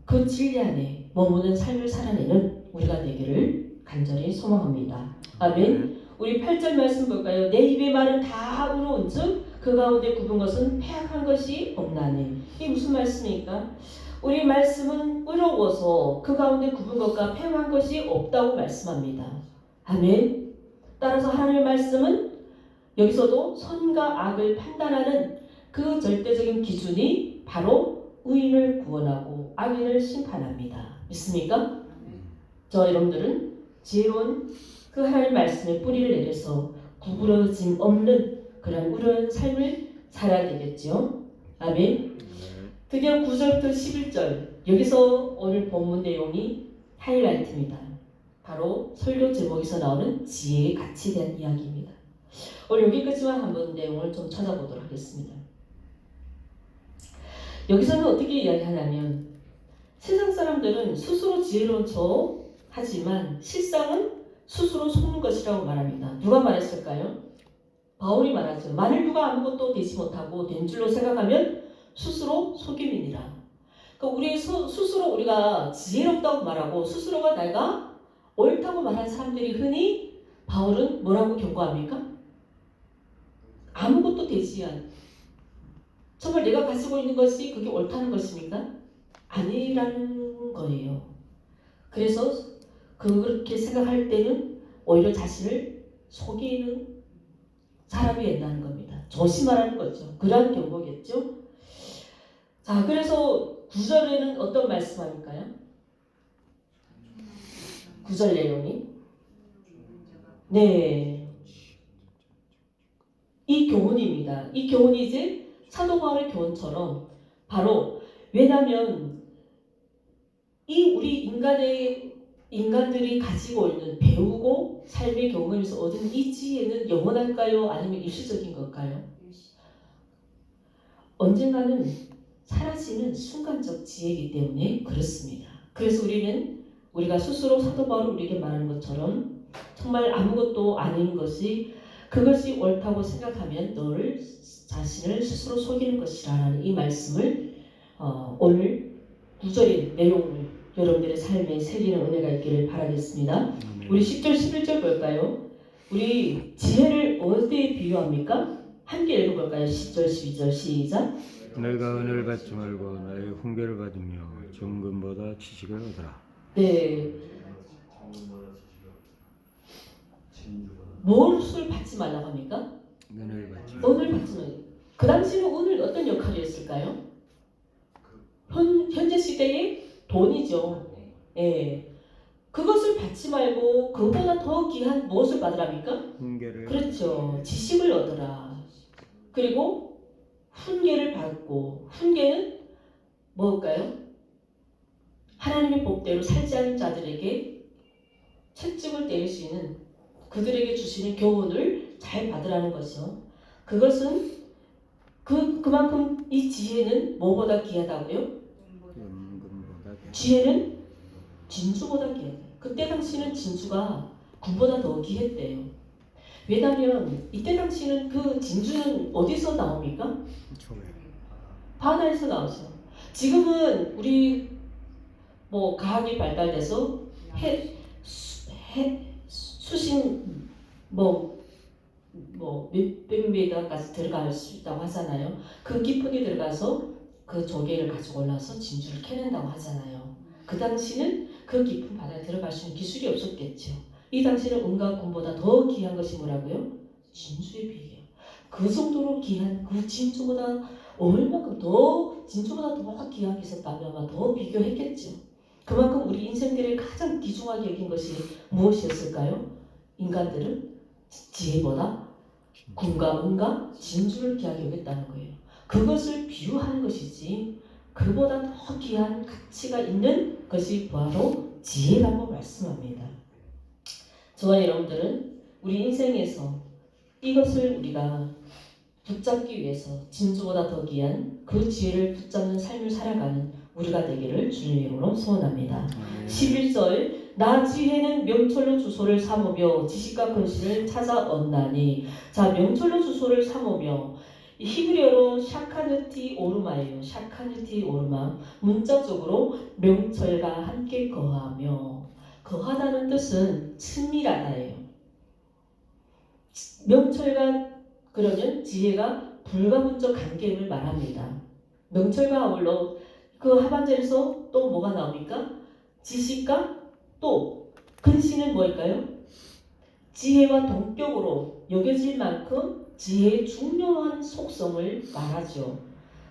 그 진리 안에 머무는 삶을 살아내는 우리가 되기를 간절히 소망합니다. 아멘. 우리 8절 말씀 볼까요? 내 입의 말은 다 의로운즉 그 가운데 굽은 것은 패악한 것이 없나니. 이게 무슨 말씀입니까? 우리 말씀은 의로워서 그 가운데 굽은 것과 패악한 것이 없다고 말씀합니다. 아멘. 따라서 하나님의 말씀은 여기서도 선과 악을 판단하는 그 절대적인 기준이 바로 의인을 구원하고 악인을 심판합니다. 믿습니까? 저 여러분들은 지혜로운 그 하나님 말씀의 뿌리를 내려서 구부러짐 없는 그런 의로운 삶을 살아야 되겠죠. 아멘. 드디어 9절부터 11절 여기서 오늘 본문 내용이 하이라이트입니다. 바로 설교 제목에서 나오는 지혜의 가치에 대한 이야기입니다. 오늘 여기까지만 한번 내용을 좀 찾아보도록 하겠습니다. 여기서는 어떻게 이야기하냐면 세상 사람들은 스스로 지혜로운 척 하지만 실상은 스스로 속는 것이라고 말합니다. 누가 말했을까요? 바울이 말하죠. 만일 누가 아무것도 되지 못하고 된 줄로 생각하면 스스로 속임이니라. 그러니까 스스로 우리가 지혜롭다고 말하고 스스로가 내가 옳다고 말하는 사람들이 흔히 바울은 뭐라고 경고합니까? 아무것도 되지 않. 정말 내가 가지고 있는 것이 그게 옳다는 것입니까? 아니라는 거예요. 그래서 그렇게 생각할 때는 오히려 자신을 속이는 사람이 된다는 겁니다. 조심하라는 거죠. 그러한 경고겠죠. 자, 그래서 9절에는 어떤 말씀하니까요? 9절 내용이 네, 이 교훈입니다. 이 교훈이 이제 사도 바울의 교훈처럼 바로 왜냐하면 이 우리 인간들이 가지고 있는 배우고 삶의 경험에서 얻은 이 지혜는 영원할까요? 아니면 일시적인 걸까요? 언젠가는 사라지는 순간적 지혜이기 때문에 그렇습니다. 그래서 우리가 스스로 사도 바울이 우리에게 말하는 것처럼 정말 아무것도 아닌 것이 그것이 옳다고 생각하면 너를 자신을 스스로 속이는 것이라는 이 말씀을 오늘 9절의 내용을 여러분들의 삶에 새기는 은혜가 있기를 바라겠습니다. 우리 10절 11절 볼까요? 우리 지혜를 어디에 비유합니까? 함께 읽어볼까요? 10절 12절 시작. 너희가 은혜를 받지 말고 나의 훈계를 받으며 정금보다 지식을 얻으라. 네. 무엇을 받지 말라고 합니까? 은혜를 받지 은을 받지 말고. 그 당시는 은을 어떤 역할이었을까요? 현재 시대의 돈이죠. 예. 그것을 받지 말고 그보다 더 귀한 무엇을 받으랍니까? 훈계를. 그렇죠. 지식을 얻으라. 그리고 훈계를 받고 훈계는 뭘까요? 하나님의 법대로 살지 않은 자들에게 채찍을 때릴 수 있는 그들에게 주시는 교훈을 잘 받으라는 것이요. 그것은 그만큼 이 지혜는 뭐보다 귀하다고요? 지혜는 진주보다 귀하다. 그때 당시는 진주가 금보다 더 귀했대요. 왜냐하면 이때 당시는 그 진주는 어디서 나옵니까? 바다에서 나오죠. 지금은 우리 과학이 발달돼서 수심 몇백 미터까지 들어갈 수 있다고 하잖아요. 그 깊은데 들어가서 그 조개를 가지고 올라서 진주를 캐낸다고 하잖아요. 그 당시는 그 깊은 바다에 들어갈 수 있는 기술이 없었겠죠. 이 당시는 은과 금보다 더 귀한 것이 뭐라고요? 진주에 비해요. 그 정도로 귀한 그 진주보다 얼마큼 더 진주보다 더 귀한 게 있었다면 아마 더 비교했겠죠. 그만큼 우리 인생들을 가장 귀중하게 여긴 것이 무엇이었을까요? 인간들은 지혜보다 금과 은과 진주를 귀하게 여겼다는 거예요. 그것을 비유하는 것이지 그보다 더 귀한 가치가 있는 것이 바로 지혜라고 말씀합니다. 저와 여러분들은 우리 인생에서 이것을 우리가 붙잡기 위해서 진주보다 더 귀한 그 지혜를 붙잡는 삶을 살아가는 우리가 되기를 주님 이름으로 소원합니다. 11절 나 지혜는 명철로 주소를 삼으며 지식과 근신을 찾아 얻나니. 자, 명철로 주소를 삼으며 이 히브리어로 샤카누티 오르마예요. 샤카누티 오르마. 문자적으로 명철과 함께 거하며. 거하다는 뜻은 친밀하다예요. 명철과 그러면 지혜가 불가분적 관계임을 말합니다. 명철과 아울러 그 하반절에서 또 뭐가 나옵니까? 지식과 또 근신은 뭘까요? 지혜와 동격으로 여겨질 만큼 지혜의 중요한 속성을 말하죠.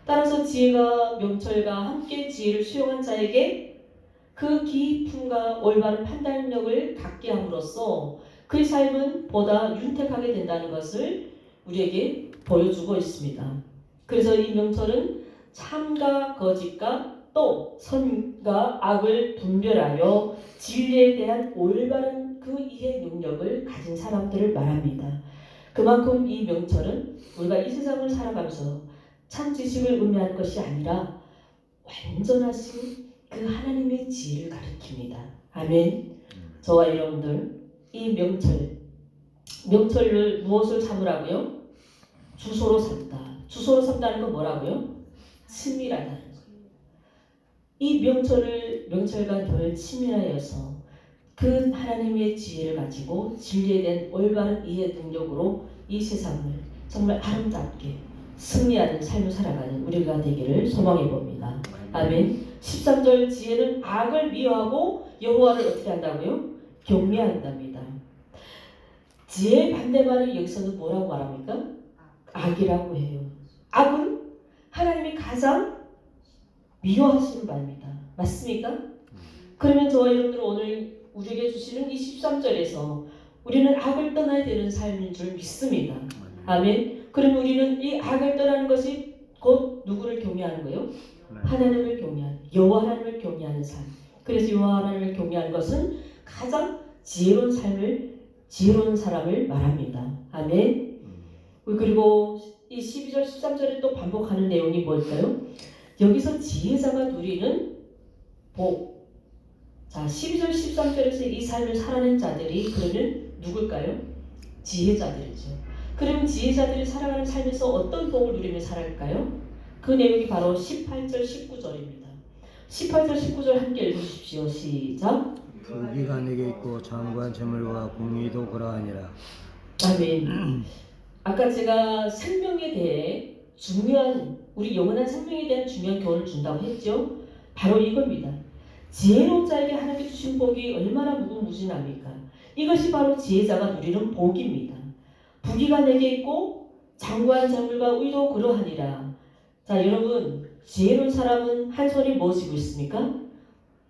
따라서 지혜가 명철과 함께 지혜를 수용한 자에게 그 깊음과 올바른 판단력을 갖게 함으로써 그의 삶은 보다 윤택하게 된다는 것을 우리에게 보여주고 있습니다. 그래서 이 명철은 참과 거짓과 또 선과 악을 분별하여 진리에 대한 올바른 그 이해 능력을 가진 사람들을 말합니다. 그만큼 이 명철은 우리가 이 세상을 살아가면서 참 지식을 의미할 것이 아니라 완전하신 그 하나님의 지혜를 가리킵니다. 아멘. 저와 여러분들 이 명철을 무엇을 삼으라고요? 주소로 삼다. 주소로 삼다는 건 뭐라고요? 친밀하다는 거예요. 이 명철과 늘 친밀하여서 그 하나님의 지혜를 가지고 진리에 대한 올바른 이해 능력으로 이 세상을 정말 아름답게 승리하는 삶을 살아가는 우리가 되기를 소망해 봅니다. 아멘. 13절 지혜는 악을 미워하고 여호와를 어떻게 한다고요? 경외한답니다. 지혜의 반대말을 여기서는 뭐라고 말합니까? 악이라고 해요. 악은 하나님이 가장 미워하시는 바입니다. 맞습니까? 그러면 저와 여러분들은 오늘 우리에게 주시는 이 13절에서 우리는 악을 떠나야 되는 삶인 줄 믿습니다. 아멘. 그러면 우리는 이 악을 떠나는 것이 곧 누구를 경외하는 거예요? 하나님을 경외하는, 여호와 하나님을 경외하는 삶. 그래서 여호와 하나님을 경외하는 것은 가장 지혜로운 사람을 말합니다. 아멘. 그리고 이 12절 13절에 또 반복하는 내용이 뭘까요? 여기서 지혜자가 누리는 복. 자, 12절 13절에서 이 삶을 살아낸 자들이 그러면 누굴까요? 지혜자들이죠. 그러면 지혜자들이 살아가는 삶에서 어떤 복을 누리며 살아갈까요? 그 내용이 바로 18절 19절입니다. 18절 19절 함께 읽으십시오. 시작. 부귀가 내게 있고 장관 재물과 공의도 그러하니라. 아멘. 아까 제가 생명에 대해 중요한, 우리 영원한 생명에 대한 중요한 교훈을 준다고 했죠. 바로 이겁니다. 지혜로운 자에게 하나님께 주신 복이 얼마나 무궁무진합니까? 이것이 바로 지혜자가 누리는 복입니다. 부귀가 내게 있고 장관 재물과 의도 그러하니라. 자, 여러분, 지혜로운 사람은 한 손에 뭐 쥐고 있습니까?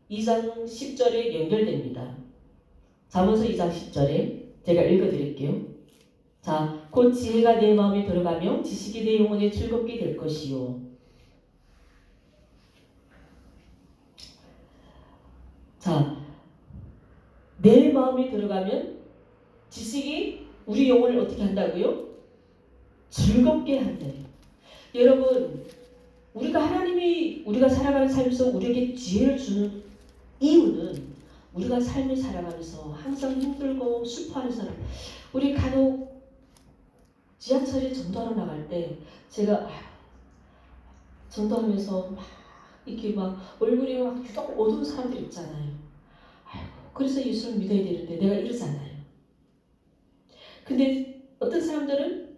2장 10절에 연결됩니다. 잠언서 2장 10절에 제가 읽어드릴게요. 자, 곧 지혜가 내 마음에 들어가며 지식이 내 영혼에 즐겁게 될 것이요. 자, 내 마음에 들어가면 지식이 우리 영혼을 어떻게 한다고요? 즐겁게 한대요. 여러분, 우리가 살아가는 삶에서 우리에게 지혜를 주는 이유는 우리가 삶을 살아가면서 항상 힘들고 슬퍼하는 사람, 우리 간혹 지하철에 전도하러 나갈 때 제가 전도하면서 막 이렇게 막 얼굴이 막 유독 어두운 사람들 있잖아요. 그래서 예수를 믿어야 되는데 내가 이러잖아요. 근데 어떤 사람들은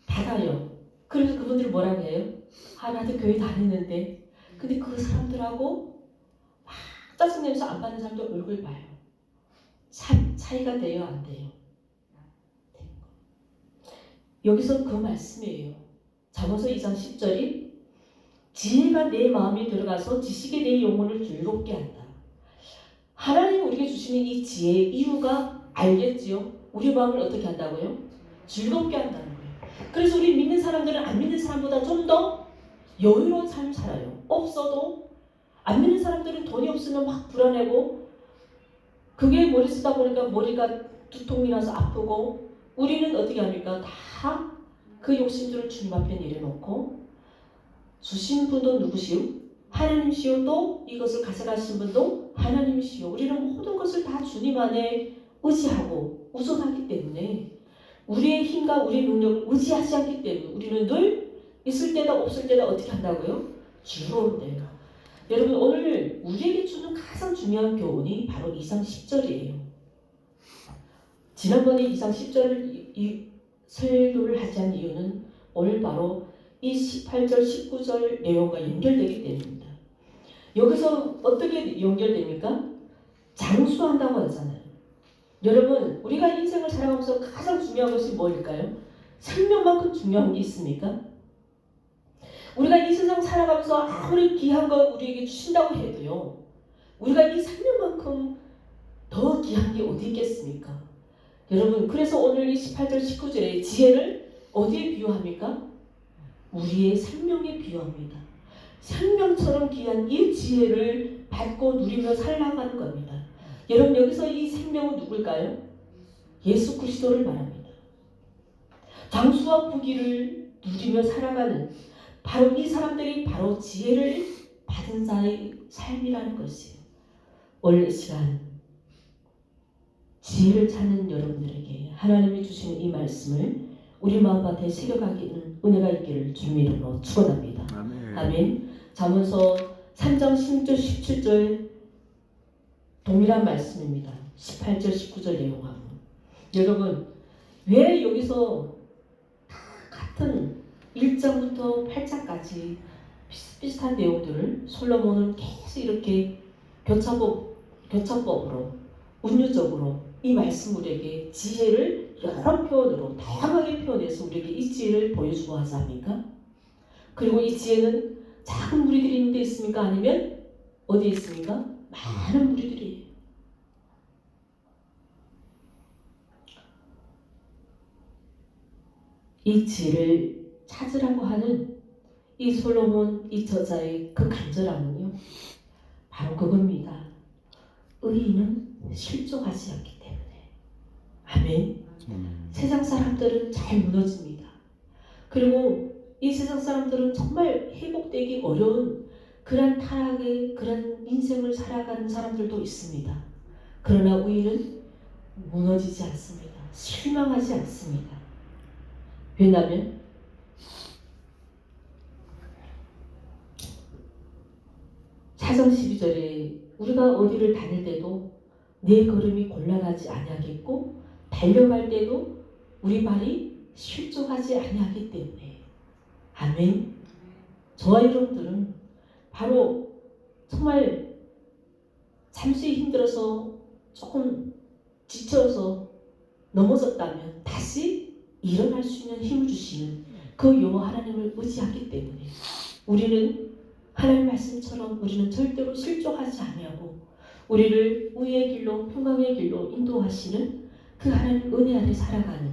받아요. 그래서 그분들은 뭐라고 해요? 나도 교회 다니는데. 근데 그 사람들하고 막 짜증내면서 안 받는 사람들 얼굴 봐요. 차이가 돼요, 안 돼요? 여기서 그 말씀이에요. 잠언서 2장 10절이 지혜가 내 마음에 들어가서 지식이 내 영혼을 즐겁게 한다. 하나님이 우리에게 주시는 이 지혜의 이유가 알겠지요? 우리 마음을 어떻게 한다고요? 즐겁게 한다는 거예요. 그래서 우리 믿는 사람들은 안 믿는 사람보다 좀 더 여유로운 삶을 살아요. 없어도 안 믿는 사람들은 돈이 없으면 막 불안하고 그게 머리 쓰다 보니까 머리가 두통이 나서 아프고 우리는 어떻게 합니까? 다 그 욕심들을 주님 앞에 내려놓고 주신 분도 누구시오? 하나님이시요 또 이것을 가져가신 분도 하나님이시요. 우리는 모든 것을 다 주님 안에 의지하고 우선하기 때문에 우리의 힘과 우리의 능력을 의지하지 않기 때문에 우리는 늘 있을 때나 없을 때나 어떻게 한다고요? 주로운데요. 여러분 오늘 우리에게 주는 가장 중요한 교훈이 바로 2장 10절이에요. 지난번에 2장 10절을 설교를 하지 않은 이유는 오늘 바로 이 18절 19절 내용과 연결되기 때문입니다. 여기서 어떻게 연결됩니까? 장수한다고 하잖아요. 여러분 우리가 인생을 살아가면서 가장 중요한 것이 뭘까요? 생명만큼 중요한 게 있습니까? 우리가 이 세상 살아가면서 아무리 귀한 거 우리에게 주신다고 해도요, 우리가 이 생명만큼 더 귀한 게 어디 있겠습니까? 여러분 그래서 오늘 이 18절 19절의 지혜를 어디에 비유합니까? 우리의 생명에 비유합니다. 생명처럼 귀한 이 지혜를 받고 누리며 살아가는 겁니다. 여러분 여기서 이 생명은 누굴까요? 예수 그리스도를 말합니다. 장수와 부귀를 누리며 살아가는 바로 이 사람들이 바로 지혜를 받은 자의 삶이라는 것이에요. 오늘 이 시간 지혜를 찾는 여러분들에게 하나님이 주시는 이 말씀을 우리 마음밭에 새겨가기는 은혜가 있기를 주님의 이름으로 축원합니다. 아멘. 아멘. 잠언서 3장 16절 17절 동일한 말씀입니다. 18절 19절 내용하고 여러분 왜 여기서 다 같은 1장부터 8장까지 비슷비슷한 내용들을 솔로몬은 계속 이렇게 교차법으로 운유적으로 이 말씀 우리에게 지혜를 여러 표현으로 다양하게 표현해서 우리에게 이 지혜를 보여주고 하지 않습니까? 그리고 이 지혜는 작은 무리들이 있는 데 있습니까? 아니면 어디에 있습니까? 많은 무리들이에요. 이 지혜를 찾으라고 하는 이 솔로몬 이 저자의 그 간절함은요 바로 그겁니다. 의인은 실족하지 않기 때문에. 아멘. 세상 사람들은 잘 무너집니다. 그리고 이 세상 사람들은 정말 회복되기 어려운 그런 타락의 그런 인생을 살아가는 사람들도 있습니다. 그러나 의인은 무너지지 않습니다. 실망하지 않습니다. 왜냐하면 사장 12절에 우리가 어디를 다닐 때도 내 걸음이 곤란하지 아니하겠고 달려갈 때도 우리 발이 실족하지 아니하기 때문에. 아멘. 저와 여러분들은 바로 정말 잠시 힘들어서 조금 지쳐서 넘어졌다면 다시 일어날 수 있는 힘을 주시는 그 여호와 하나님을 의지하기 때문에 우리는 하나님 말씀처럼 우리는 절대로 실족하지 아니하고 우리를 의의 길로 평강의 길로 인도하시는 그 하나님 은혜 아래 살아가는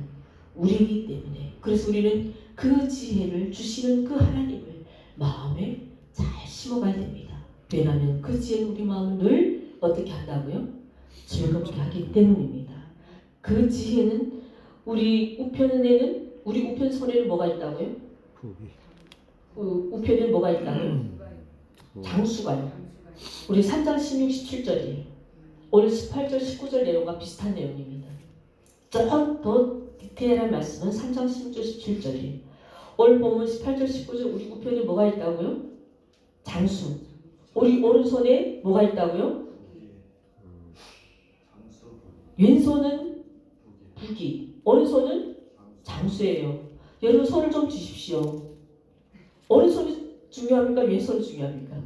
우리이기 때문에 그래서 우리는 그 지혜를 주시는 그 하나님을 마음에 잘 심어가야 됩니다. 왜냐하면 그 지혜는 우리 마음을 늘 어떻게 한다고요? 즐겁게 하기 때문입니다. 그 지혜는 우리 우편손에는 뭐가 있다고요? 우편에는 뭐가 있다고요? 장수가요. 우리 3장 16, 17절이에요. 오늘 18절, 19절 내용과 비슷한 내용입니다. 조금 더 디테일한 말씀은 3장 16절, 17절이에요. 오늘 보면 18절, 19절 우리 우편에 뭐가 있다고요? 장수. 우리 오른손에 뭐가 있다고요? 왼손은 부귀, 오른손은 장수예요. 여러분 손을 좀 주십시오. 오른손이 중요합니까? 왼손이 중요합니까?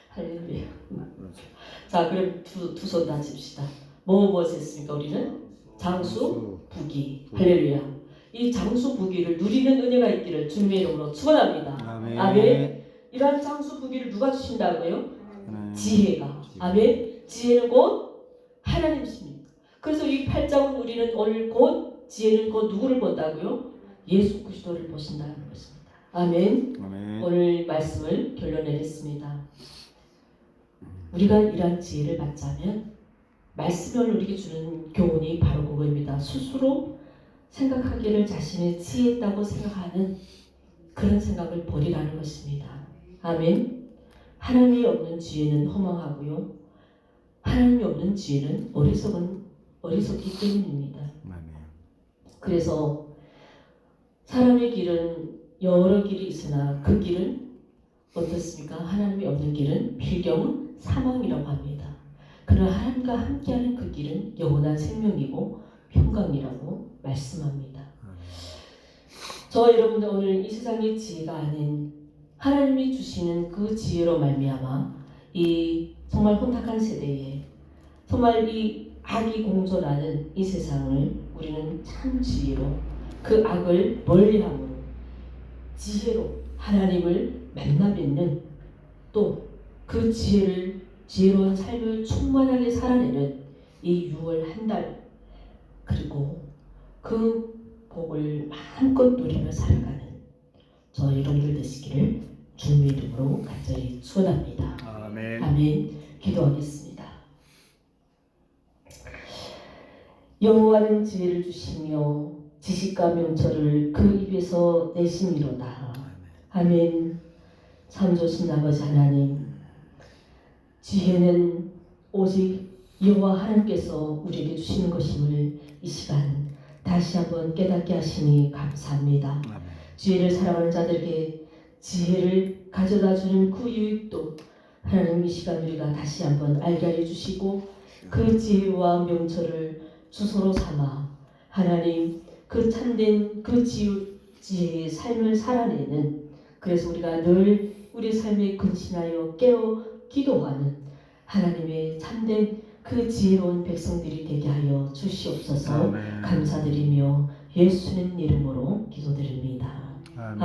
할렐루야. 자, 그럼 두 손 다 칩시다. 무엇을 했습니까? 우리는 장수, 부귀. 할렐루야. 이 장수, 부귀를 누리는 은혜가 있기를 주님의 이름으로 축원합니다. 아멘. 아멘. 이러한 장수, 부귀를 누가 주신다고요? 지혜가. 아멘. 지혜는 곧 하나님이십니다. 그래서 이 8장은 우리는 오늘 곧 지혜는 곧 누구를 본다고요? 예수 그리스도를 보신다는 것입니다. 아멘. 아멘. 오늘 말씀을 결론내겠습니다. 우리가 이러한 지혜를 받자면 말씀을 우리에게 주는 교훈이 바로 그거입니다. 스스로 생각하기를 자신의 지혜있다고 생각하는 그런 생각을 버리라는 것입니다. 아멘. 하나님이 없는 지혜는 허망하고요. 하나님이 없는 지혜는 어리석기 때문입니다. 아멘. 그래서 사람의 길은 여러 길이 있으나 그 길은 어떻습니까? 하나님이 없는 길은 필경은 사망이라고 합니다. 그러나 하나님과 함께하는 그 길은 영원한 생명이고 평강이라고 말씀합니다. 저와 여러분들 오늘 이 세상의 지혜가 아닌 하나님이 주시는 그 지혜로 말미암아 이 정말 혼탁한 세대에 정말 이 악이 공존하는 이 세상을 우리는 참 지혜로 그 악을 멀리하고 지혜로 하나님을 만나 뵙는 또 그 지혜로운 삶을 충만하게 살아내는 이 6월 한 달 그리고 그 복을 마음껏 누리며 살아가는 저 여러분들 되시기를 주님의 이름으로 간절히 축원합니다. 아멘. 아멘. 기도하겠습니다. 여호와는 지혜를 주시며 지식과 명철을 그 입에서 내심이로다. 아멘. 참 좋으신 아버지 하나님, 지혜는 오직 여호와 하나님께서 우리에게 주시는 것임을 이 시간 다시 한번 깨닫게 하시니 감사합니다. 아멘. 지혜를 사랑하는 자들에게 지혜를 가져다 주는 그 유익도 하나님 이 시간 우리가 다시 한번 알게 하여 주시고 그 지혜와 명철을 주소로 삼아 하나님 그 참된 그 지혜의 삶을 살아내는 그래서 우리가 늘 우리 삶에 근신하여 깨어 기도하는 하나님의 참된 그 지혜로운 백성들이 되게 하여 주시옵소서. 아멘. 감사드리며 예수님 이름으로 기도드립니다. 아멘.